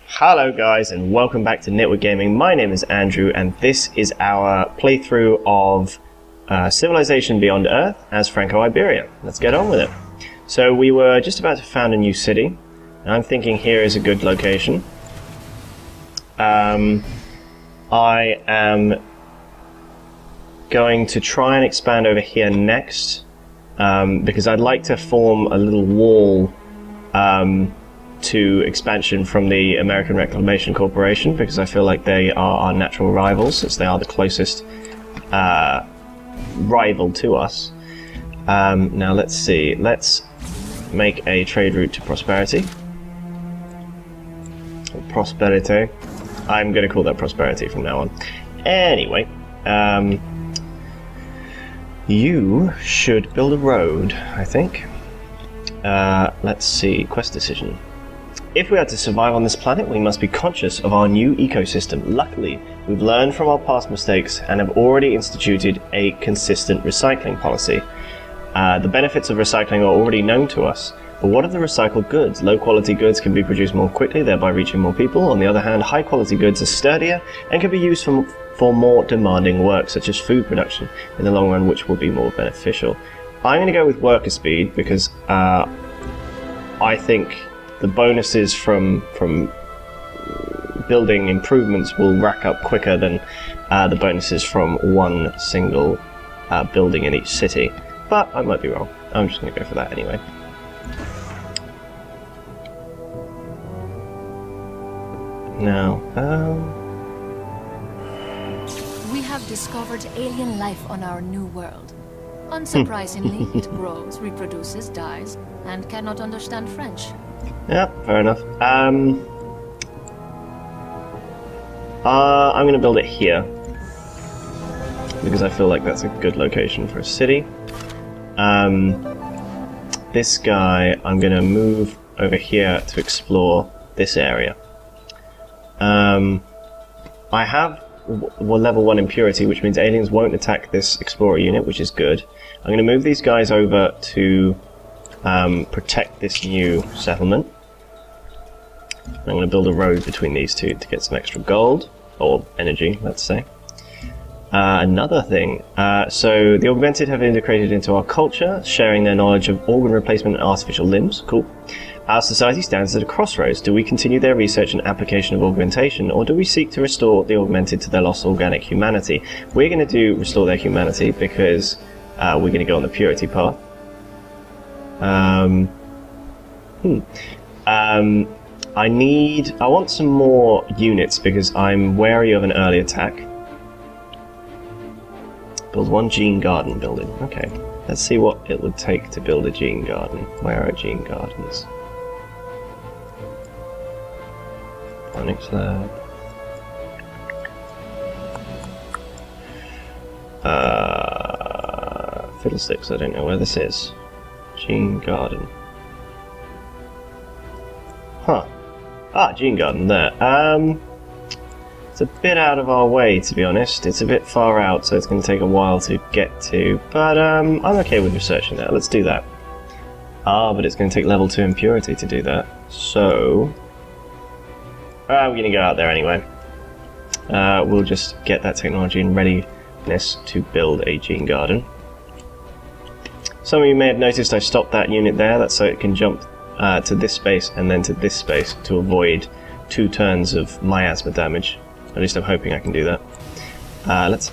Hello guys and welcome back to Network Gaming. My name is Andrew and this is our playthrough of Civilization Beyond Earth as Franco-Iberia. Let's get on with it. So we were just about to found a new city and I'm thinking here is a good location. I am going to try and expand over here next because I'd like to form a little wall to expansion from the American Reclamation Corporation, because I feel like they are our natural rivals, since they are the closest rival to us. Now let's see, let's make a trade route to Prosperity. Prosperity. I'm going to call that Prosperity from now on. Anyway, you should build a road, I think. Let's see, quest decision. If we are to survive on this planet, we must be conscious of our new ecosystem. Luckily, we've learned from our past mistakes and have already instituted a consistent recycling policy. The benefits of recycling are already known to us, but what of the recycled goods? Low-quality goods can be produced more quickly, thereby reaching more people. On the other hand, high-quality goods are sturdier and can be used for more demanding work, such as food production, in the long run, which will be more beneficial. I'm going to go with worker speed because I think the bonuses from building improvements will rack up quicker than the bonuses from one single building in each city. But I might be wrong. I'm just going to go for that anyway. Now, we have discovered alien life on our new world. Unsurprisingly, it grows, reproduces, dies, and cannot understand French. Yeah, fair enough. I'm going to build it here because I feel like that's a good location for a city. This guy, I'm going to move over here to explore this area. I have level 1 impurity, which means aliens won't attack this explorer unit, which is good. I'm going to move these guys over to protect this new settlement. I'm going to build a road between these two to get some extra gold, or energy, let's say. Another thing, so the Augmented have integrated into our culture, sharing their knowledge of organ replacement and artificial limbs. Cool. Our society stands at a crossroads. Do we continue their research and application of augmentation, or do we seek to restore the Augmented to their lost organic humanity? We're going to do restore their humanity because we're going to go on the purity path. I want some more units because I'm wary of an early attack. Build one gene garden building. Okay, let's see what it would take to build a gene garden. Where are gene gardens? Onyx lab. Fiddlesticks, I don't know where this is. Gene garden. Huh. Ah, gene garden there. It's a bit out of our way, to be honest. It's a bit far out, so it's going to take a while to get to. But I'm okay with researching that. Let's do that. Ah, but it's going to take level 2 impurity to do that. So I'm going to go out there anyway. We'll just get that technology in readiness to build a gene garden. Some of you may have noticed I stopped that unit there. That's so it can jump to this space and then to this space to avoid 2 turns of miasma damage. At least I'm hoping I can do that.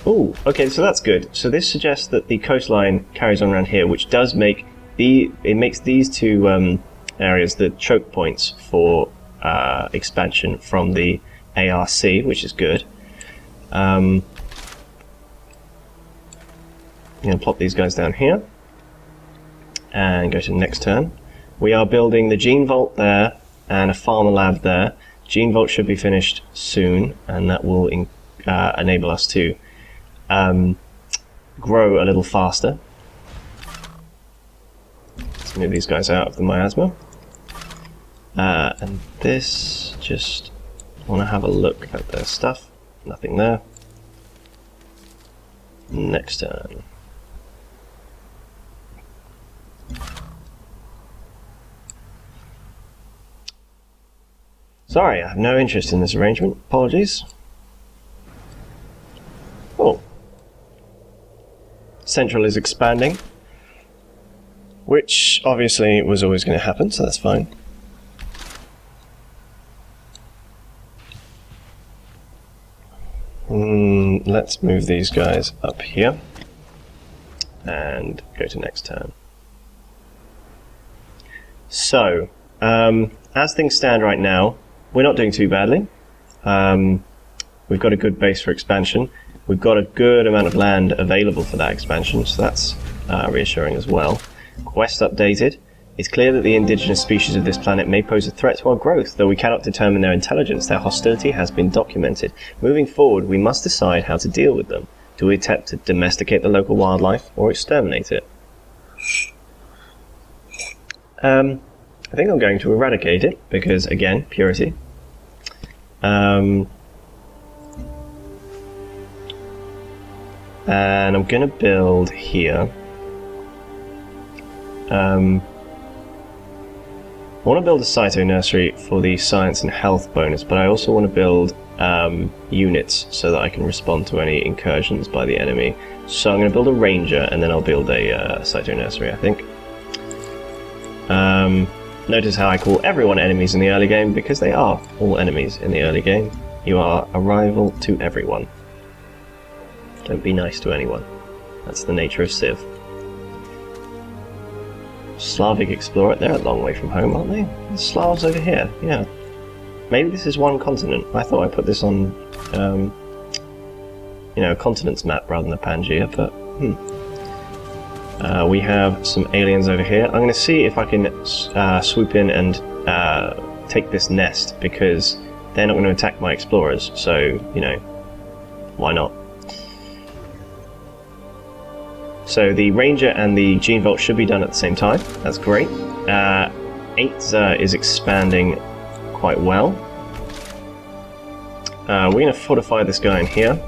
Ooh, okay, so that's good. So this suggests that the coastline carries on around here, which does make it makes these two areas the choke points for expansion from the ARC, which is good. I'm going to plop these guys down here and go to the next turn. We are building the Gene Vault there and a Pharma Lab there. Gene Vault should be finished soon, and that will enable us to grow a little faster. Let's move these guys out of the miasma. And this, just want to have a look at their stuff. Nothing there. Next turn. Sorry, I have no interest in this arrangement. Apologies. Oh. Central is expanding. Which, obviously, was always going to happen, so that's fine. Let's move these guys up here. And go to next turn. So, as things stand right now, we're not doing too badly. We've got a good base for expansion. We've got a good amount of land available for that expansion, so that's reassuring as well. Quest updated. It's clear that the indigenous species of this planet may pose a threat to our growth, though we cannot determine their intelligence. Their hostility has been documented. Moving forward, we must decide how to deal with them. Do we attempt to domesticate the local wildlife or exterminate it? I think I'm going to eradicate it, because, again, purity. And I'm going to build here. I want to build a Cyto nursery for the science and health bonus, but I also want to build units so that I can respond to any incursions by the enemy. So I'm going to build a ranger, and then I'll build a Cyto nursery, I think. Notice how I call everyone enemies in the early game, because they are all enemies in the early game. You are a rival to everyone. Don't be nice to anyone. That's the nature of Civ. Slavic explorer, they're a long way from home, aren't they? The Slavs over here, yeah. Maybe this is one continent. I thought I put this on, you know, a continents map rather than a Pangaea, but we have some aliens over here. I'm going to see if I can swoop in and take this nest, because they're not going to attack my explorers, so, you know, why not? So the Ranger and the Gene Vault should be done at the same time. That's great. 8 is expanding quite well. We're going to fortify this guy in here,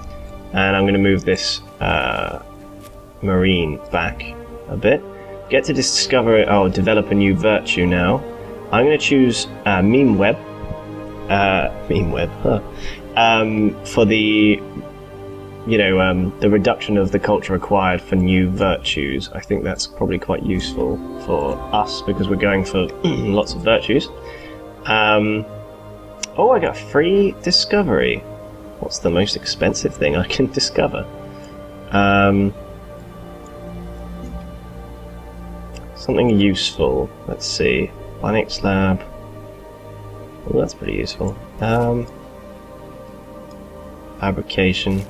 and I'm going to move this Marine back a bit. Get to discover, develop a new virtue now. I'm going to choose Meme Web. Meme Web, huh? For the, you know, the reduction of the culture required for new virtues. I think that's probably quite useful for us, because we're going for lots of virtues. Oh, I got free discovery. What's the most expensive thing I can discover? Something useful. Let's see. Bionics Lab. Oh, that's pretty useful. Fabrication.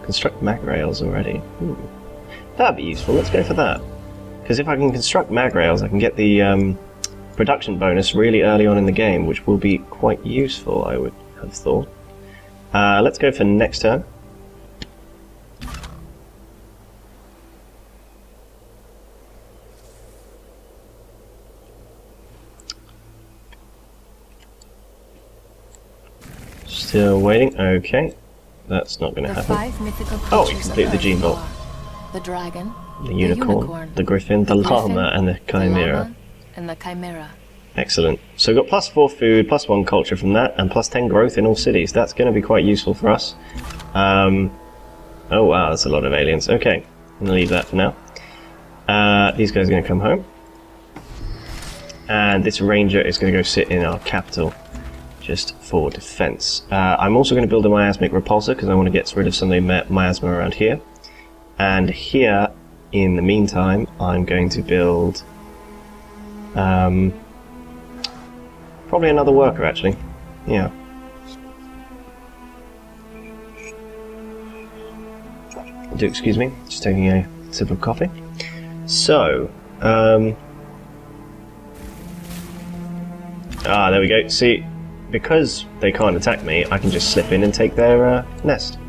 Construct mag rails already. That'd be useful. Let's go for that. Because if I can construct mag rails, I can get the production bonus really early on in the game, which will be quite useful, I would have thought. Let's go for next turn. Still waiting. Okay. That's not going to happen. Oh, we completed the Gene Vault. The dragon, the unicorn, the griffin, the llama, and the chimera. Excellent. So we've got +4 food, +1 culture from that, and +10 growth in all cities. That's going to be quite useful for us. Oh wow, that's a lot of aliens. Okay, I'm going to leave that for now. These guys are going to come home. And this ranger is going to go sit in our capital, just for defense. I'm also going to build a miasmic repulsor, because I want to get rid of some of the miasma around here. And here, in the meantime, I'm going to build probably another worker, actually. Yeah. Do excuse me, just taking a sip of coffee. So, there we go. See, because they can't attack me, I can just slip in and take their nest.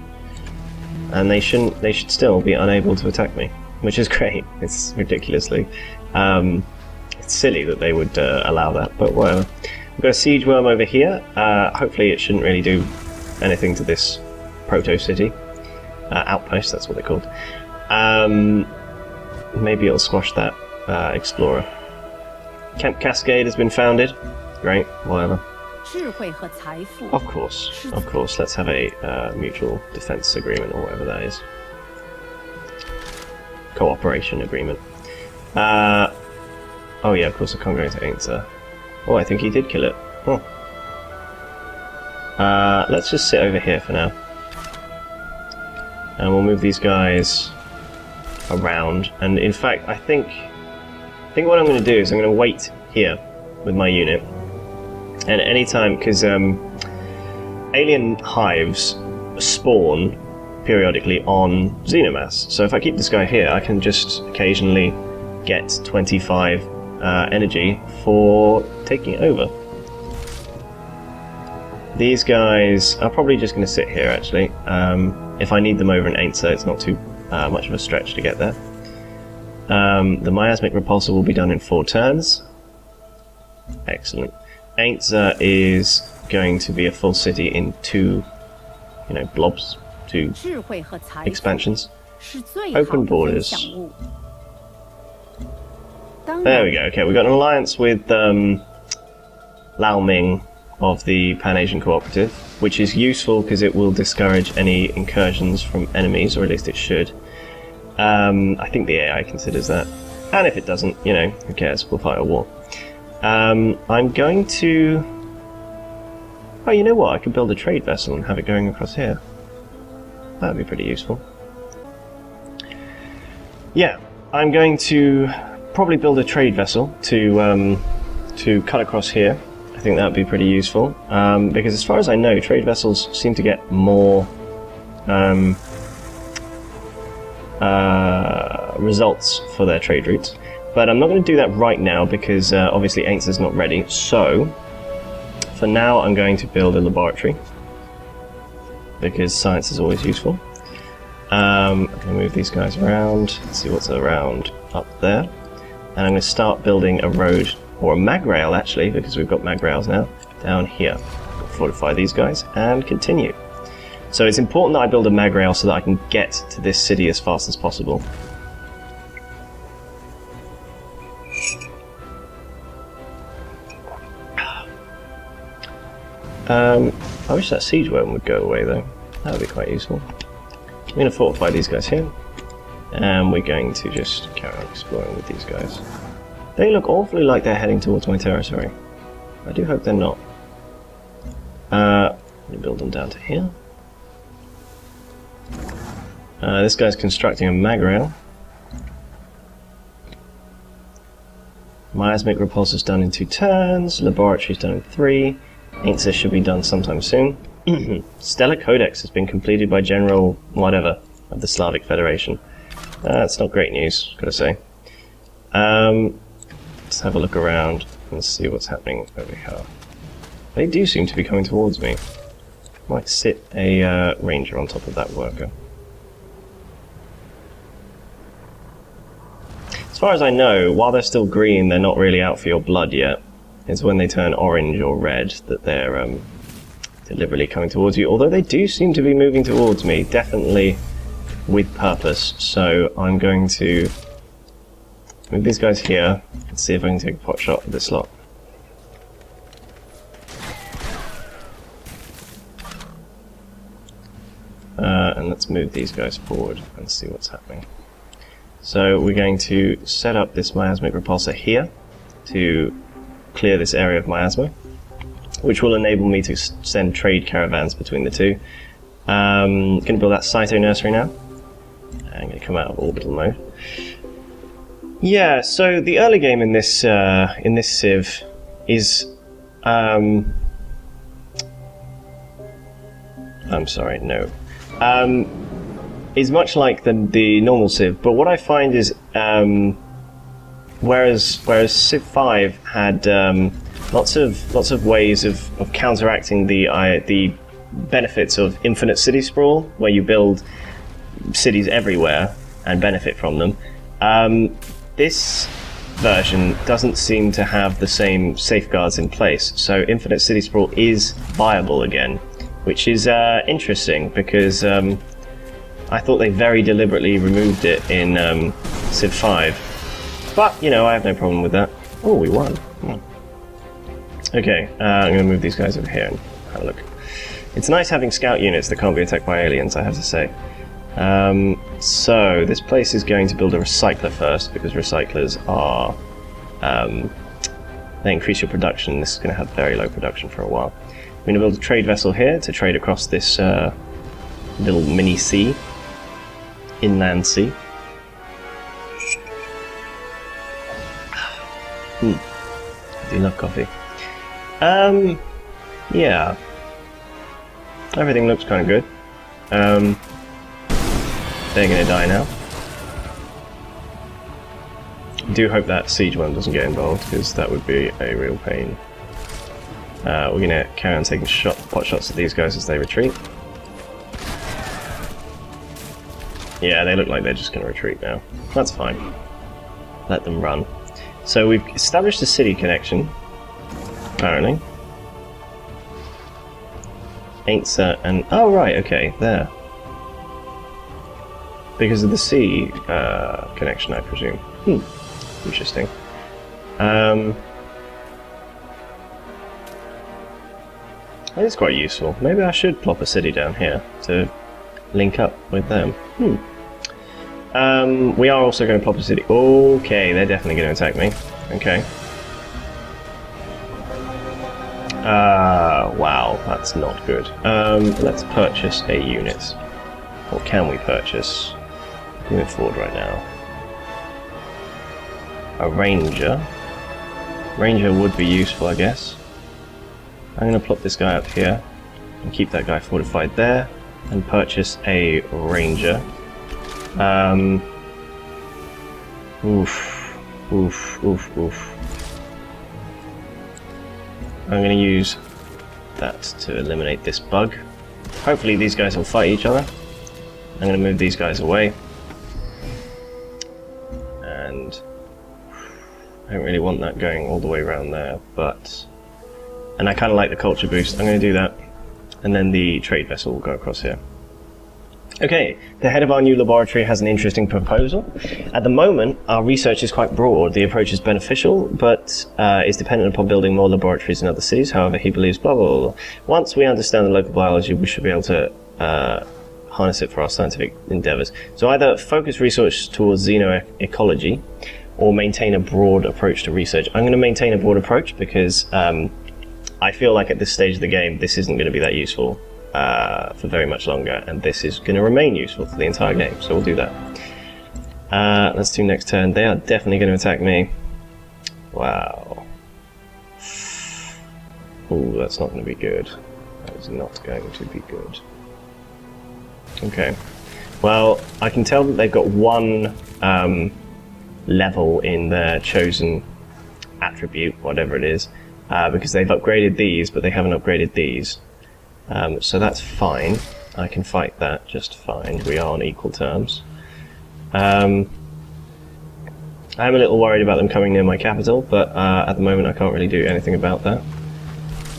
And they should still be unable to attack me, which is great. It's ridiculously it's silly that they would allow that, but whatever. We've got a siege worm over here. Hopefully it shouldn't really do anything to this proto-city. Outpost, that's what they're called. Maybe it'll squash that explorer. Camp Cascade has been founded. Great, whatever. Of course. Let's have a mutual defense agreement or whatever that is. Cooperation agreement. Oh yeah, of course I can't go into Ainsa. Oh, I think he did kill it. Huh. Let's just sit over here for now. And we'll move these guys around. And in fact, I think what I'm going to do is I'm going to wait here with my unit. And anytime, because alien hives spawn periodically on xenomass. So if I keep this guy here, I can just occasionally get 25 energy for taking it over. These guys are probably just going to sit here, actually. If I need them over in Ainsa, it's not too much of a stretch to get there. The miasmic repulsor will be done in 4 turns. Excellent. Ainsa is going to be a full city in 2, blobs, 2 expansions. Open borders. There we go. Okay, we've got an alliance with Lao Ming of the Pan-Asian Cooperative, which is useful because it will discourage any incursions from enemies, or at least it should. I think the AI considers that. And if it doesn't, who cares? We'll fight a war. I'm going to... Oh, you know what? I could build a trade vessel and have it going across here. That would be pretty useful. Yeah, I'm going to probably build a trade vessel to cut across here. I think that would be pretty useful, because as far as I know, trade vessels seem to get more results for their trade routes. But I'm not going to do that right now because obviously Ainsa's not ready. So for now I'm going to build a laboratory because science is always useful. I'm going to move these guys around, see what's around up there. And I'm going to start building a road, or a mag rail actually, because we've got mag rails now, down here. Fortify these guys and continue. So it's important that I build a mag rail so that I can get to this city as fast as possible. I wish that siege worm would go away though. That would be quite useful. I'm going to fortify these guys here. And we're going to just carry on exploring with these guys. They look awfully like they're heading towards my territory. I do hope they're not. Let me build them down to here. This guy's constructing a mag rail. Miasmic repulsor's done in 2 turns. Laboratory's done in 3. Ainsa should be done sometime soon. Stellar Codex has been completed by General whatever of the Slavic Federation. That's not great news, gotta say. Let's have a look around and see what's happening over here. They do seem to be coming towards me. Might sit a ranger on top of that worker. As far as I know, while they're still green, they're not really out for your blood yet. It's when they turn orange or red that they're deliberately coming towards you. Although they do seem to be moving towards me, definitely with purpose. So I'm going to move these guys here and see if I can take a pot shot at this lot. And let's move these guys forward and see what's happening. So we're going to set up this miasmic repulsor here to clear this area of miasma, which will enable me to send trade caravans between the two. Going to build that Cyto nursery now. I'm going to come out of orbital mode. Yeah, so the early game in this Civ is I'm sorry, no. Is much like the normal Civ, but what I find is whereas Civ 5 had lots of ways of counteracting the benefits of infinite city sprawl, where you build cities everywhere and benefit from them. This version doesn't seem to have the same safeguards in place, so infinite city sprawl is viable again, which is interesting because I thought they very deliberately removed it in Civ 5. But, I have no problem with that. Oh, we won. Okay, I'm going to move these guys over here and have a look. It's nice having scout units that can't be attacked by aliens, I have to say. So, this place is going to build a recycler first, because recyclers are... they increase your production. This is going to have very low production for a while. I'm going to build a trade vessel here to trade across this little mini sea. Inland sea. I do love coffee. Yeah. Everything looks kind of good. They're going to die now. I do hope that siege one doesn't get involved, because that would be a real pain. We're going to carry on taking pot shots at these guys as they retreat. Yeah, they look like they're just going to retreat now. That's fine. Let them run. So we've established a city connection, apparently. Ainsa and... oh right, okay, there. Because of the sea connection, I presume. Interesting. That is quite useful. Maybe I should plop a city down here to link up with them. We are also going to plop a city. Okay, they're definitely going to attack me. Okay. Wow, that's not good. Let's purchase a unit. What can we purchase? Move forward right now. A ranger. Ranger would be useful, I guess. I'm going to plop this guy up here and keep that guy fortified there and purchase a ranger. Oof. I'm going to use that to eliminate this bug. Hopefully these guys will fight each other. I'm going to move these guys away. And I don't really want that going all the way around there, but... and I kind of like the culture boost. I'm going to do that. And then the trade vessel will go across here. Okay, the head of our new laboratory has an interesting proposal. At the moment, our research is quite broad. The approach is beneficial, but is dependent upon building more laboratories in other cities. However, he believes blah, blah, blah. Once we understand the local biology, we should be able to harness it for our scientific endeavors. So either focus research towards xenoecology or maintain a broad approach to research. I'm going to maintain a broad approach because I feel like at this stage of the game, this isn't going to be that useful for very much longer, and this is going to remain useful for the entire game, so we'll do that. Let's do next turn. They are definitely going to attack me. Wow. Ooh, that's not going to be good. That is not going to be good. Okay. Well, I can tell that they've got one level in their chosen attribute, whatever it is, because they've upgraded these, but they haven't upgraded these. So that's fine. I can fight that just fine. We are on equal terms. I'm a little worried about them coming near my capital, but at the moment I can't really do anything about that.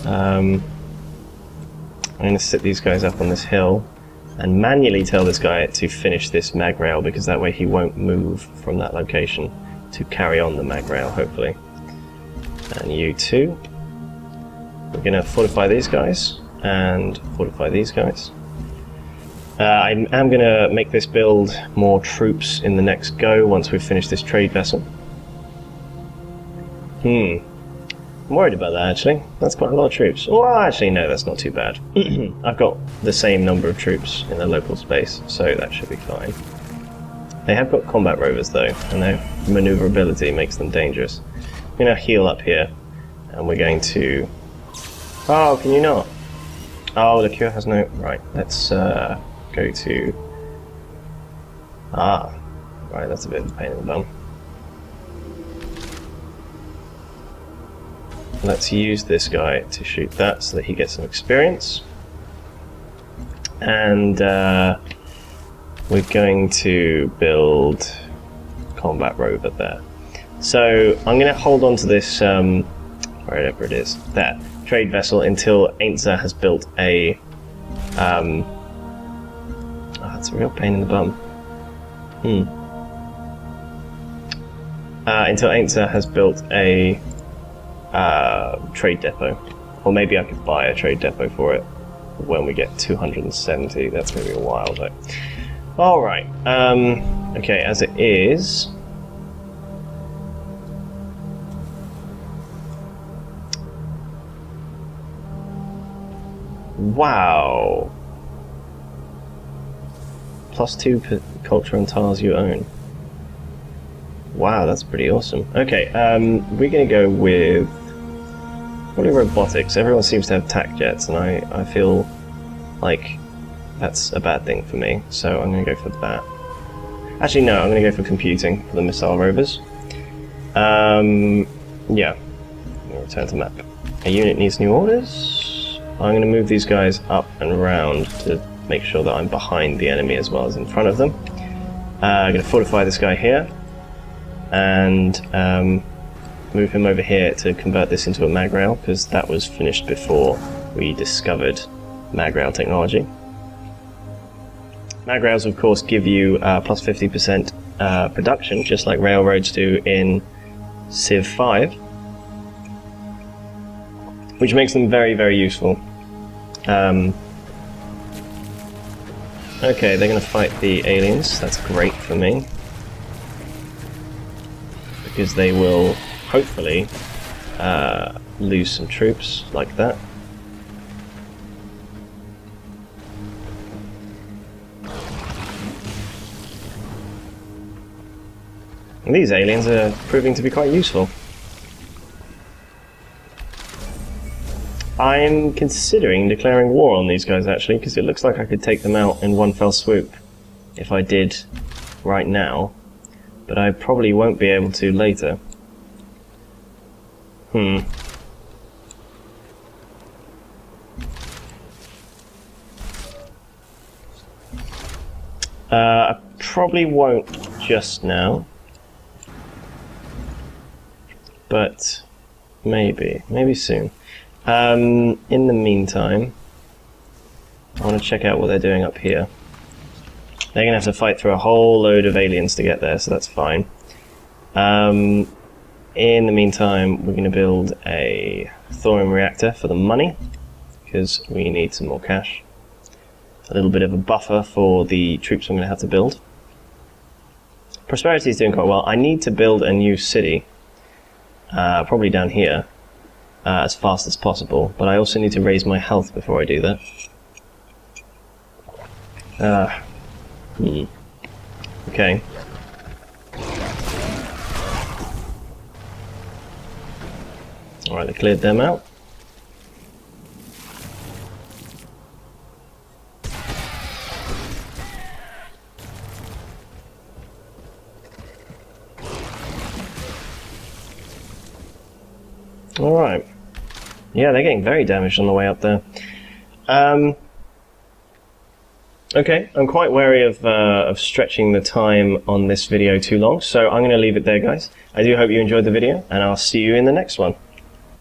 I'm going to sit these guys up on this hill and manually tell this guy to finish this mag rail, because that way he won't move from that location to carry on the mag rail, hopefully. And you too. We're going to fortify these guys and fortify these guys. I am going to make this build more troops in the next go once we've finished this trade vessel. I'm worried about that, actually. That's quite a lot of troops. Well, actually, no, that's not too bad. I've got the same number of troops in the local space, so that should be fine. They have got combat rovers, though, and their maneuverability makes them dangerous. I'm going to heal up here, and we're going to... oh, can you not? Oh, the cure has no... right, let's go to... ah, right, that's a bit of a pain in the bum. Let's use this guy to shoot that so that he gets some experience. And we're going to build combat rover there. So I'm going to hold on to this, wherever it is, there, trade vessel until Ainsa has built a... oh, that's a real pain in the bum. Until Ainsa has built a trade depot. Or maybe I could buy a trade depot for it when we get 270. That's going to be a while though. Alright, okay, as it is... Wow! +2 per culture and tiles you own. Wow, that's pretty awesome. Okay, we're going to go with probably robotics. Everyone seems to have tac jets, and I feel like that's a bad thing for me, so I'm going to go for that. Actually, no, I'm going to go for computing for the missile rovers. Yeah, I'm going to return to map. A unit needs new orders. I'm going to move these guys up and around to make sure that I'm behind the enemy as well as in front of them. I'm going to fortify this guy here, and move him over here to convert this into a mag rail, because that was finished before we discovered mag rail technology. Mag rails, of course, give you plus 50% production, just like railroads do in Civ 5, which makes them very, very useful. Okay, they're going to fight the aliens. That's great for me, because they will hopefully lose some troops like that. And these aliens are proving to be quite useful. I'm considering declaring war on these guys actually, because it looks like I could take them out in one fell swoop if I did right now, but I probably won't be able to later. I probably won't just now, but maybe soon. In the meantime, I want to check out what they're doing up here. They're going to have to fight through a whole load of aliens to get there, so that's fine. In the meantime, we're going to build a thorium reactor for the money, because we need some more cash. A little bit of a buffer for the troops I'm going to have to build. Prosperity is doing quite well. I need to build a new city, probably down here, as fast as possible, but I also need to raise my health before I do that. Okay. Alright, they cleared them out. Alright. Yeah, they're getting very damaged on the way up there. Okay, I'm quite wary of stretching the time on this video too long, so I'm going to leave it there, guys. I do hope you enjoyed the video, and I'll see you in the next one.